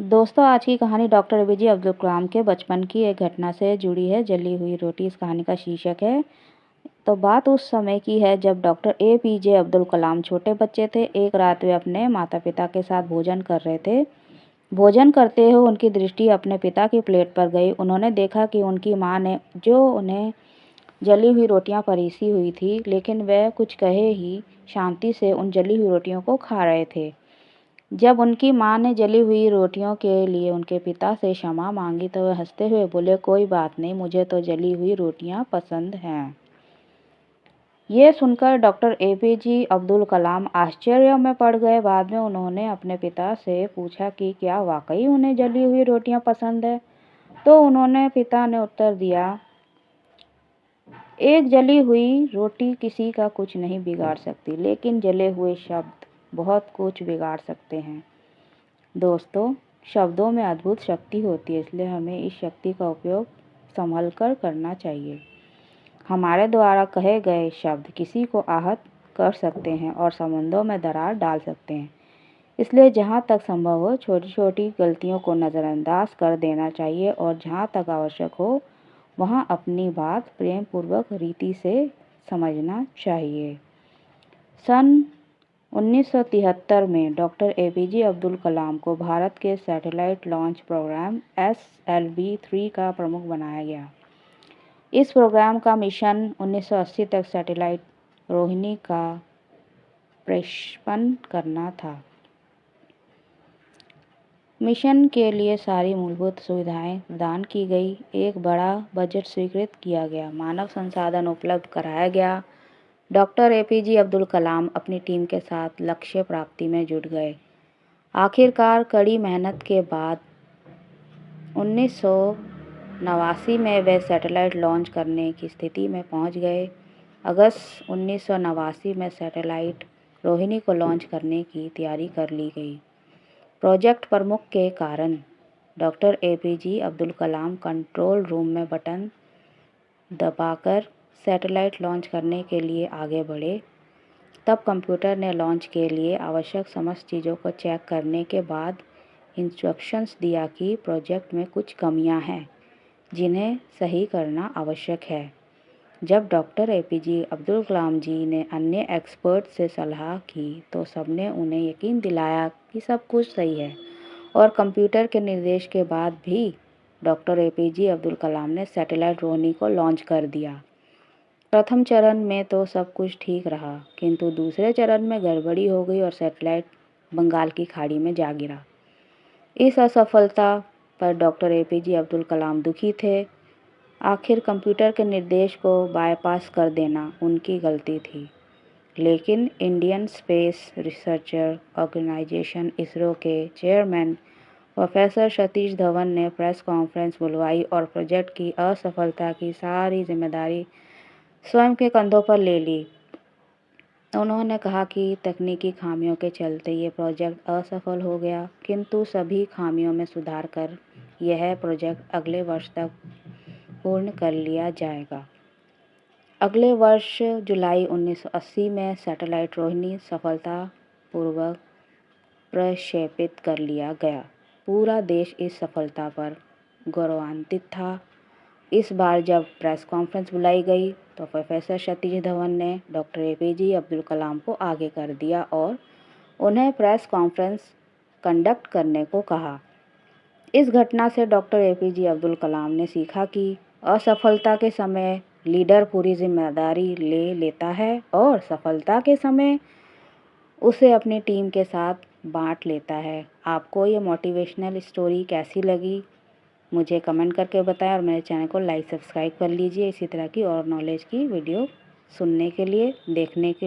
दोस्तों, आज की कहानी डॉक्टर एपीजे अब्दुल कलाम के बचपन की एक घटना से जुड़ी है। जली हुई रोटी इस कहानी का शीर्षक है। तो बात उस समय की है जब डॉक्टर एपीजे अब्दुल कलाम छोटे बच्चे थे। एक रात वे अपने माता पिता के साथ भोजन कर रहे थे। भोजन करते हुए उनकी दृष्टि अपने पिता की प्लेट पर गई। उन्होंने देखा कि उनकी माँ ने जो उन्हें जली हुई रोटियां परोसी हुई थी, लेकिन वह कुछ कहे ही शांति से उन जली हुई रोटियों को खा रहे थे। जब उनकी माँ ने जली हुई रोटियों के लिए उनके पिता से क्षमा मांगी तो वे हंसते हुए बोले, कोई बात नहीं, मुझे तो जली हुई रोटियां पसंद हैं। ये सुनकर डॉक्टर एपीजे अब्दुल कलाम आश्चर्य में पड़ गए। बाद में उन्होंने अपने पिता से पूछा कि क्या वाकई उन्हें जली हुई रोटियां पसंद है। तो उन्होंने पिता ने उत्तर दिया, एक जली हुई रोटी किसी का कुछ नहीं बिगाड़ सकती, लेकिन जले हुए शब्द बहुत कुछ बिगाड़ सकते हैं। दोस्तों, शब्दों में अद्भुत शक्ति होती है, इसलिए हमें इस शक्ति का उपयोग संभल कर करना चाहिए। हमारे द्वारा कहे गए शब्द किसी को आहत कर सकते हैं और संबंधों में दरार डाल सकते हैं। इसलिए जहाँ तक संभव हो छोटी छोटी गलतियों को नज़रअंदाज कर देना चाहिए और जहाँ तक आवश्यक हो वहाँ अपनी बात प्रेम पूर्वक रीति से समझना चाहिए। सन 1973 में डॉक्टर एपीजे अब्दुल कलाम को भारत के सैटेलाइट लॉन्च प्रोग्राम SLV-3 का प्रमुख बनाया गया। इस प्रोग्राम का मिशन 1980 तक सैटेलाइट रोहिणी का प्रक्षेपण करना था। मिशन के लिए सारी मूलभूत सुविधाएं प्रदान की गई। एक बड़ा बजट स्वीकृत किया गया, मानव संसाधन उपलब्ध कराया गया। डॉक्टर एपीजे अब्दुल कलाम अपनी टीम के साथ लक्ष्य प्राप्ति में जुट गए। आखिरकार कड़ी मेहनत के बाद 1989 में वे सैटेलाइट लॉन्च करने की स्थिति में पहुंच गए। अगस्त 1989 में सैटेलाइट रोहिणी को लॉन्च करने की तैयारी कर ली गई। प्रोजेक्ट प्रमुख के कारण doctor APJ Abdul Kalam control room में बटन दबाकर सैटेलाइट लॉन्च करने के लिए आगे बढ़े। तब कंप्यूटर ने लॉन्च के लिए आवश्यक समस्त चीज़ों को चेक करने के बाद इंस्ट्रक्शंस दिया कि प्रोजेक्ट में कुछ कमियां हैं जिन्हें सही करना आवश्यक है। जब डॉक्टर एपीजे अब्दुल कलाम जी ने अन्य एक्सपर्ट से सलाह की तो सबने उन्हें यकीन दिलाया कि सब कुछ सही है और कंप्यूटर के निर्देश के बाद भी डॉक्टर एपीजे अब्दुल कलाम ने सैटेलाइट रोहिणी को लॉन्च कर दिया। प्रथम चरण में तो सब कुछ ठीक रहा, किंतु दूसरे चरण में गड़बड़ी हो गई और सैटेलाइट बंगाल की खाड़ी में जा गिरा। इस असफलता पर डॉक्टर एपीजे अब्दुल कलाम दुखी थे। आखिर कंप्यूटर के निर्देश को बाईपास कर देना उनकी गलती थी, लेकिन Indian Space Research Organisation ISRO के चेयरमैन प्रोफेसर सतीश धवन ने प्रेस कॉन्फ्रेंस बुलवाई और प्रोजेक्ट की असफलता की सारी जिम्मेदारी स्वयं के कंधों पर ले ली। उन्होंने कहा कि तकनीकी खामियों के चलते ये प्रोजेक्ट असफल हो गया, किंतु सभी खामियों में सुधार कर यह प्रोजेक्ट अगले वर्ष तक पूर्ण कर लिया जाएगा। अगले वर्ष जुलाई 1980 में सैटेलाइट रोहिणी सफलतापूर्वक प्रक्षेपित कर लिया गया। पूरा देश इस सफलता पर गौरवान्वित था। इस बार जब प्रेस कॉन्फ्रेंस बुलाई गई तो प्रोफेसर सतीश धवन ने डॉक्टर एपीजे अब्दुल कलाम को आगे कर दिया और उन्हें प्रेस कॉन्फ्रेंस कंडक्ट करने को कहा। इस घटना से डॉक्टर एपीजे अब्दुल कलाम ने सीखा कि असफलता के समय लीडर पूरी जिम्मेदारी ले लेता है और सफलता के समय उसे अपनी टीम के साथ बांट लेता है। आपको ये मोटिवेशनल स्टोरी कैसी लगी मुझे कमेंट करके बताएं और मेरे चैनल को लाइक सब्सक्राइब कर लीजिए इसी तरह की और नॉलेज की वीडियो सुनने के लिए, देखने के